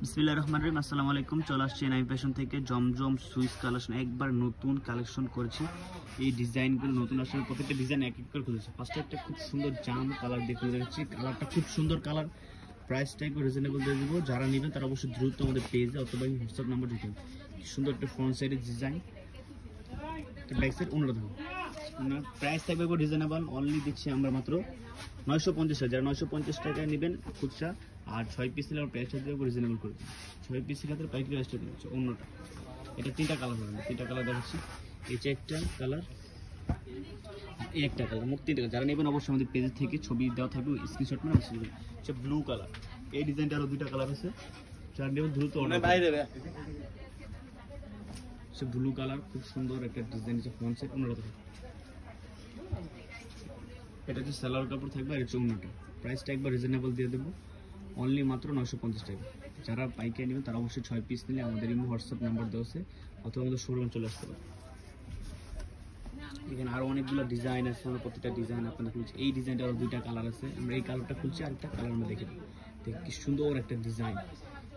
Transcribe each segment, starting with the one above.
বিসমিল্লাহির রহমানির রহিম। আসসালামু আলাইকুম। চলে আসছি নাইম ফ্যাশন থেকে জমজম সুইস কালেকশন। একবার নতুন কালেকশন করেছি। এই ডিজাইনগুলো নতুন আসলে প্রত্যেকটা ডিজাইন এক এক করে খুলেছে। ফার্স্টে একটা খুব সুন্দর জাম কালার দিয়ে খুলে রেখেছি। কালারটা খুব সুন্দর কালার, প্রাইসটা একটু রিজনেবল দিয়ে দেবো। যারা নেবেন তারা অবশ্যই দ্রুত আমাদের পেজে অথবা হোয়াটসঅ্যাপ নাম্বার দিতে হবে। সুন্দর একটা ফ্রন্ট সাইডের ডিজাইন, ব্যাক সাইড অন্যরকম। প্রাইস থাকবে রিজনেবল, অনলি দিচ্ছি আমরা মাত্র 950 টাকা। যারা 950 টাকায় নেবেন খুচরা, আর 6 পিস নিলে আমরা প্রাইসটা দেবো রিজনেবল করে দেবো। 6 পিসের ক্ষেত্রে পাইকারি প্রাইসটা দিচ্ছি। অন্যটা এটা 3টা কালার হবে, 3টা কালার দেখাচ্ছি। এই যে একটা কালার, এই একটা কালার, মোট 3টা কালার। যারা নেবেন অবশ্যই আমাদের পেজ থেকে ছবি দেওয়া থাকবে, স্ক্রিনশট মানে মেসেজ করবেন। হচ্ছে ব্লু কালার, এই ডিজাইনটা আরও 2টা কালার আছে। যারা নেবেন দ্রুত অর্ডার করবেন। ব্লু কালার খুব সুন্দর একটা ডিজাইন, হচ্ছে ফ্রন্ট সাইড অন্যরকম। এটা হচ্ছে সালোয়ার কাপড় থাকবে, আর হচ্ছে অন্যটা। প্রাইসটা একবার রিজনেবল দিয়ে দেবো, অনলি মাত্র 950 টাকা। যারা পাইকারি নেবেন তারা অবশ্যই 6 পিস নিলে আমাদের ইমো হোয়াটসঅ্যাপ নাম্বার দেওয়া আছে, অথবা আমাদের শোরুমে চলে আসতে পারে। এখানে আরও অনেকগুলো ডিজাইন আছে, আমরা প্রত্যেকটা ডিজাইন আপনাদের খুলছি। এই ডিজাইনটা আরও 2টা কালার আছে, আমরা এই কালারটা খুলছি, আরেকটা কালার আমরা দেখে দেবো। কি সুন্দর একটা ডিজাইন,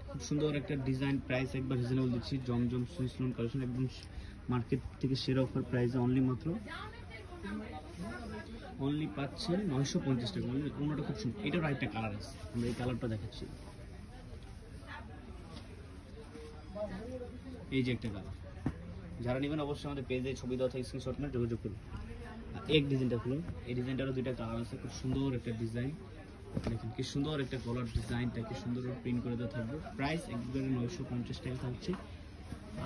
খুব সুন্দর একটা ডিজাইন। প্রাইস একবার রিজনেবল দিচ্ছি। জমজম সুইস লোন কালেকশন, একদম মার্কেট থেকে সেরা অফার প্রাইসে অনলি পাচ্ছেন 950 টাকা। অন্যটা খুব সুন্দর, এটার আরেকটা কালার আছে, আমরা এই কালারটা দেখাচ্ছি। এই যে একটা কালার, যারা নেবেন অবশ্যই আমাদের পেজে ছবি দেওয়া থেকে স্ক্রিনশট নিয়ে যোগাযোগ করুন। এক ডিজাইনটা খুলুন, এই ডিজাইনটারও 2টা কালার আছে। খুব সুন্দর একটা ডিজাইন, দেখুন কি সুন্দর একটা কলার ডিজাইনটাকে সুন্দর প্রিন্ট করে দেওয়া থাকবে। প্রাইস একবারে 950 টাকা থাকছে।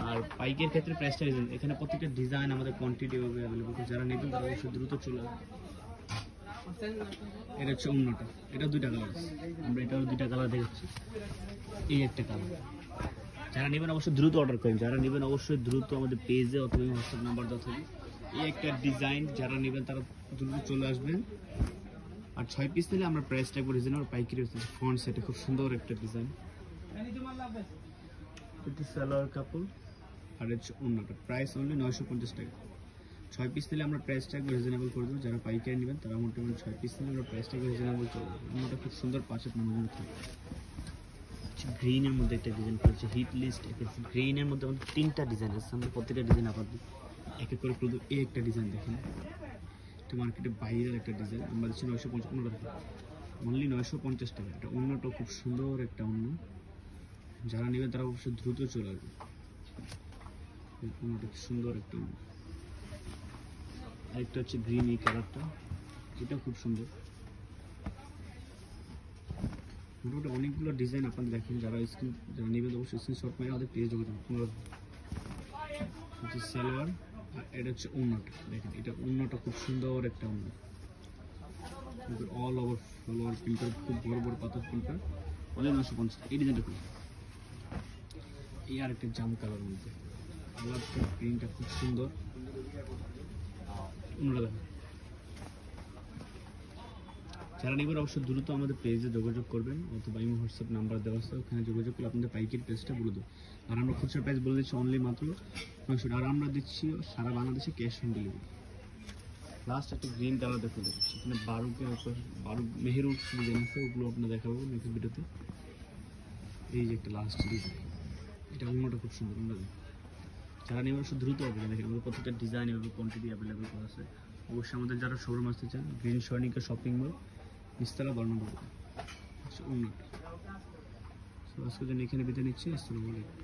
আর পাইকের ক্ষেত্রে প্রাইসটা এখানে প্রত্যেকটা ডিজাইন আমাদের কোয়ান্টিটি অ্যাভেলেবল। যারা নেবেন তারা অবশ্যই দ্রুত চলে আসবে। এটা হচ্ছে অন্যটা, এটা 2টা কালার আছে, আমরা এটাও 2টা কালার দেখাচ্ছি। এই একটা কালার, যারা নেবেন অবশ্যই দ্রুত অর্ডার করেন। যারা নেবেন অবশ্যই দ্রুত আমাদের পেজে অথবা হোয়াটসঅ্যাপ নাম্বার দেওয়া থাকবে। এই একটা ডিজাইন, যারা নেবেন তারা দ্রুত চলে আসবেন। আর 6 পিস নিলে আমরা প্রাইসটা একবার রিজনেবল পাইকারি হচ্ছে। ফ্রন্ট সাইডে খুব সুন্দর একটা ডিজাইন, এটা সালোয়ার কাপড়, আর হচ্ছে অন্যটা। প্রাইস অনলি 950 টাকা। 6 পিস নিলে আমরা প্রাইসটা একবার রিজনেবল করে দেবো। যারা পাইকারি নেবেন তারা মোটামুটি 6 পিস নিলে আমরা প্রাইসটা একবার রিজনেবল চলে যাবে। অন্যটা খুব সুন্দর, পাঁচের নামানো থাকে। গ্রিনের মধ্যে একটা ডিজাইন করেছে, হিট লিস্ট। গ্রিনের মধ্যে আমাদের 3টা ডিজাইন আছে, আমরা প্রত্যেকটা ডিজাইন আপনাদের এক এক করে করে দেবো। এই একটা ডিজাইন দেখেন, এটা মার্কেটে বাইরের একটা ডিজাইন, আমরা দিচ্ছি 950 টাকা, অনলি 950 টাকা। এটা অন্যটা খুব সুন্দর একটা অন্য, যারা নেবেন তারা অবশ্যই দ্রুত চলে আসবে। অন্যটা সুন্দর একটা অন্য, আরেকটা হচ্ছে গ্রিন, এই কালারটা, এটা খুব সুন্দর। মোটামুটি অনেকগুলো ডিজাইন আপনাদের দেখেন। যারা নেবেন অবশ্যই স্ক্রিনশট মেরে আমাদের পেজ যোগাযোগ করুন। সালোয়ার, এটা হচ্ছে অন্যটা, দেখেন এটা অন্যটা খুব সুন্দর একটা অন্য, অল ওভার ফলোয়ার প্রিন্টার, খুব বড় বড় পাতা প্রিন্টার, অনলি 950। এই ডিজাইনটা খুব, এই আর একটা জাম কালারের মধ্যে, কালারটা প্রিন্টটা খুব সুন্দর। অন্যটা দেখেন। যারা নেবেন অবশ্যই দ্রুত আমাদের পেজে যোগাযোগ করবেন, অথবা ইমো হোয়াটসঅ্যাপ নাম্বার দেওয়া আছে, ওখানে যোগাযোগ করে আপনাদের পাইকারি প্রাইসটা বলে দেবো। আর আমরা খুচরা প্রাইস বলে দিচ্ছি অনলি মাত্র 900 টাকা। আর আমরা দিচ্ছি সারা বাংলাদেশে ক্যাশ অন ডেলিভারি। লাস্ট একটা গ্রিন কালার দেখতে দিচ্ছি, এখানে বারুকের উপর বারুক মেহেরুর ডিজাইন আছে, ওগুলো আপনার দেখাবো নেক্সট ভিডিওতে। এই যে একটা লাস্ট ডিজাইন, এটা অন্যটা খুব সুন্দর। যারা নেবেন অবশ্যই দ্রুত হবে। দেখেন আমাদের প্রত্যেকটা ডিজাইন এবং কোয়ান্টিটি অ্যাভেলেবল করা আছে। অবশ্যই আমাদের যারা শোরুম আসতে চান, গ্রিন সৈনিকা শপিং মল, নিচতলা বর্ণনা। অন্যটা আজকের জন্য এখানে বিদায় নিচ্ছি। আসসালামু আলাইকুম।